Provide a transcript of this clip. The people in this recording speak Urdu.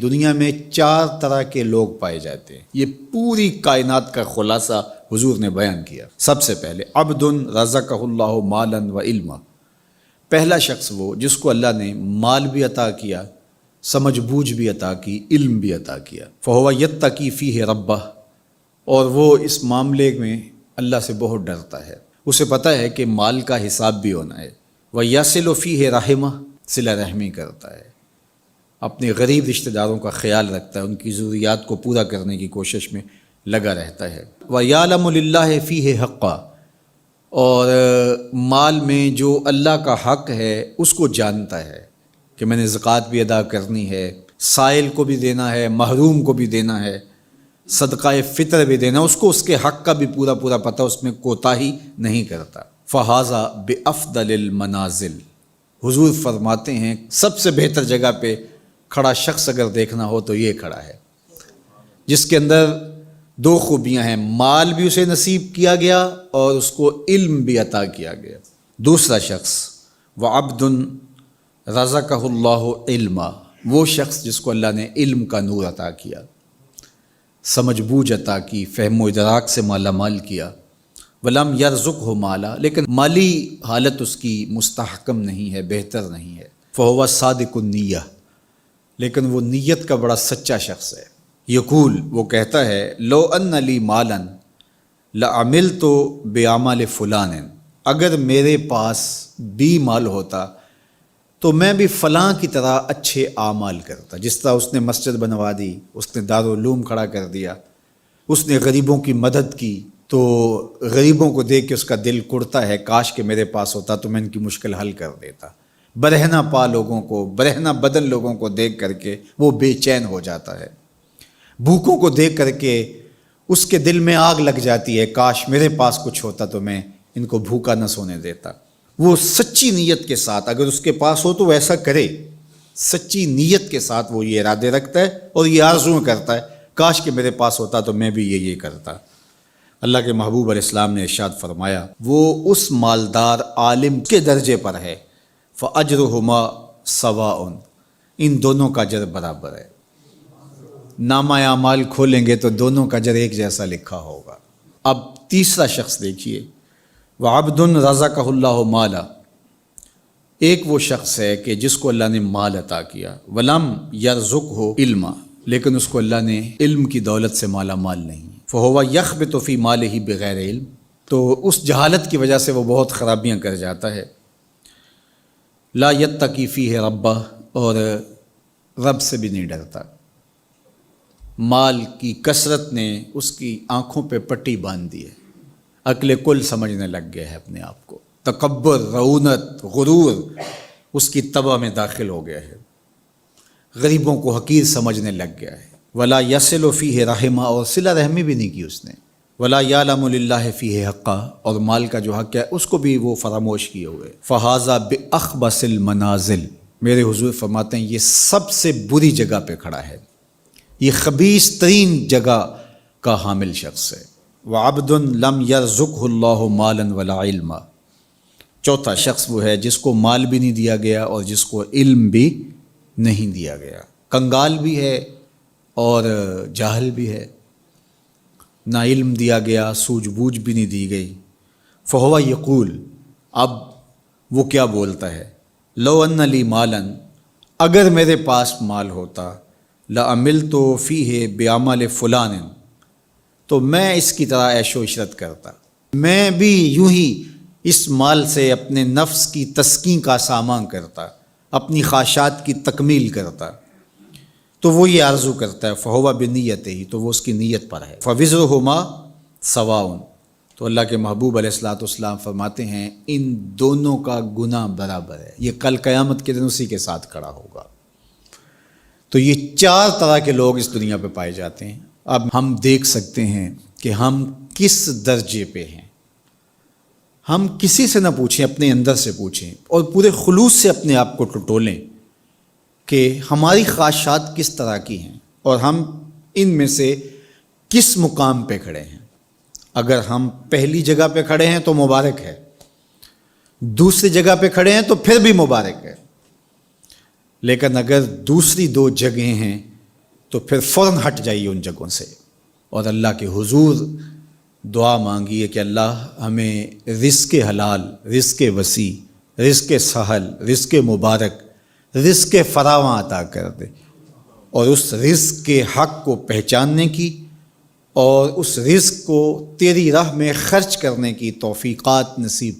دنیا میں 4 طرح کے لوگ پائے جاتے ہیں، یہ پوری کائنات کا خلاصہ حضور نے بیان کیا۔ سب سے پہلے عبد رزقہ اللہ مالا و علما، پہلا شخص وہ جس کو اللہ نے مال بھی عطا کیا، سمجھ بوجھ بھی عطا کی، علم بھی عطا کیا۔ فہو یتقی فیہ ربہ، اور وہ اس معاملے میں اللہ سے بہت ڈرتا ہے، اسے پتہ ہے کہ مال کا حساب بھی ہونا ہے۔ ویصل فیہ رحمہ، صلہ رحمی کرتا ہے، اپنے غریب رشتہ داروں کا خیال رکھتا ہے، ان کی ضروریات کو پورا کرنے کی کوشش میں لگا رہتا ہے۔ وَيَعْلَمُ لِلَّهِ فِيهِ حَقًّا، اور مال میں جو اللہ کا حق ہے اس کو جانتا ہے کہ میں نے زکوٰۃ بھی ادا کرنی ہے، سائل کو بھی دینا ہے، محروم کو بھی دینا ہے، صدقہ فطر بھی دینا، اس کو اس کے حق کا بھی پورا پتہ، اس میں کوتاہی نہیں کرتا۔ فَهَذَا بِأَفْضَلِ الْمَنَازِلِ، حضور فرماتے ہیں سب سے بہتر جگہ پہ کھڑا شخص اگر دیکھنا ہو تو یہ کھڑا ہے، جس کے اندر 2 خوبیاں ہیں، مال بھی اسے نصیب کیا گیا اور اس کو علم بھی عطا کیا گیا۔ دوسرا شخص وَعَبْدٌ رَزَقَهُ اللَّهُ عِلْمًا، وہ شخص جس کو اللہ نے علم کا نور عطا کیا، سمجھ بوجھ عطا کی، فہم و ادراک سے مالا مال کیا۔ وَلَمْ يَرْزُقْهُ مَالًا، لیکن مالی حالت اس کی مستحکم نہیں ہے، بہتر نہیں ہے۔ فَهُوَ صَادِقُ النِّيَّةِ، لیکن وہ نیت کا بڑا سچا شخص ہے۔ یقول، وہ کہتا ہے لو ان لی مالا لعملت بعمل فلان، اگر میرے پاس بھی مال ہوتا تو میں بھی فلاں کی طرح اچھے اعمال کرتا۔ جس طرح اس نے مسجد بنوا دی، اس نے دارالعلوم کھڑا کر دیا، اس نے غریبوں کی مدد کی، تو غریبوں کو دیکھ کے اس کا دل کڑتا ہے، کاش کہ میرے پاس ہوتا تو میں ان کی مشکل حل کر دیتا۔ برہنہ پا لوگوں کو، برہنہ بدن لوگوں کو دیکھ کر کے وہ بے چین ہو جاتا ہے، بھوکوں کو دیکھ کر کے اس کے دل میں آگ لگ جاتی ہے، کاش میرے پاس کچھ ہوتا تو میں ان کو بھوکا نہ سونے دیتا۔ وہ سچی نیت کے ساتھ، اگر اس کے پاس ہو تو وہ ایسا کرے، سچی نیت کے ساتھ وہ یہ ارادے رکھتا ہے اور یہ آرزو کرتا ہے، کاش کہ میرے پاس ہوتا تو میں بھی یہ کرتا۔ اللہ کے محبوب علیہ السلام نے ارشاد فرمایا وہ اس مالدار عالم کے درجے پر ہے، فَأَجْرُهُمَا سَوَاءٌ، ان دونوں کا اجر برابر ہے۔ نامہ اعمال کھولیں گے تو دونوں کا اجر ایک جیسا لکھا ہوگا۔ اب تیسرا شخص دیکھیے، وَعَبْدٌ رَزَقَهُ اللَّهُ مَالًا، ایک وہ شخص ہے کہ جس کو اللہ نے مال عطا کیا، وَلَمْ يَرْزُقْهُ عِلْمًا، لیکن اس کو اللہ نے علم کی دولت سے مالا مال نہیں۔ فَهُوَ يَخْبِطُ فِي مَالِهِ بِغَيْرِ علم، تو اس جہالت کی وجہ سے وہ بہت خرابیاں کر جاتا ہے۔ لا یتقی فیہ ربہ، اور رب سے بھی نہیں ڈرتا۔ مال کی کثرت نے اس کی آنکھوں پہ پٹی باندھ دی ہے، عقل کل سمجھنے لگ گیا ہے اپنے آپ کو، تکبر، رعونت، غرور اس کی طبع میں داخل ہو گیا ہے، غریبوں کو حقیر سمجھنے لگ گیا ہے۔ ولا یصل فیہ رحمہ، اور صلہ رحمی بھی نہیں کی اس نے۔ ولا یعلم للہ فیہ حقا، اور مال کا جو حق ہے اس کو بھی وہ فراموش کیے ہوئے۔ فہذا باخبث المنازل، میرے حضور فرماتے ہیں یہ سب سے بری جگہ پہ کھڑا ہے، یہ خبیث ترین جگہ کا حامل شخص ہے۔ وعبد لم یرزقہ اللہ مالا ولا علما، چوتھا شخص وہ ہے جس کو مال بھی نہیں دیا گیا اور جس کو علم بھی نہیں دیا گیا، کنگال بھی ہے اور جاہل بھی ہے، نہ علم دیا گیا، سوجھ بوجھ بھی نہیں دی گئی۔ فہو یقول، اب وہ کیا بولتا ہے، لو ان لی مالا، اگر میرے پاس مال ہوتا، لعملت فیہ بعمل فلان، تو میں اس کی طرح عیش و عشرت کرتا، میں بھی یوں ہی اس مال سے اپنے نفس کی تسکین کا سامان کرتا، اپنی خواہشات کی تکمیل کرتا۔ تو وہ یہ آرزو کرتا ہے، فہو بنیتہ، تو وہ اس کی نیت پر ہے۔ فوزرہما سواء، تو اللہ کے محبوب علیہ الصلوۃ والسلام فرماتے ہیں ان دونوں کا گناہ برابر ہے، یہ کل قیامت کے دن اسی کے ساتھ کھڑا ہوگا۔ تو یہ 4 طرح کے لوگ اس دنیا پہ پائے جاتے ہیں۔ اب ہم دیکھ سکتے ہیں کہ ہم کس درجے پہ ہیں۔ ہم کسی سے نہ پوچھیں، اپنے اندر سے پوچھیں اور پورے خلوص سے اپنے آپ کو ٹٹولیں کہ ہماری خواہشات کس طرح کی ہیں اور ہم ان میں سے کس مقام پہ کھڑے ہیں۔ اگر ہم پہلی جگہ پہ کھڑے ہیں تو مبارک ہے، دوسری جگہ پہ کھڑے ہیں تو پھر بھی مبارک ہے، لیکن اگر دوسری 2 جگہیں ہیں تو پھر فوراً ہٹ جائیے ان جگہوں سے اور اللہ کے حضور دعا مانگیے کہ اللہ ہمیں رزق حلال، رزق وسیع، رزق سہل، رزق مبارک، رزق فراواں عطا کر دے، اور اس رزق کے حق کو پہچاننے کی اور اس رزق کو تیری راہ میں خرچ کرنے کی توفیقات نصیب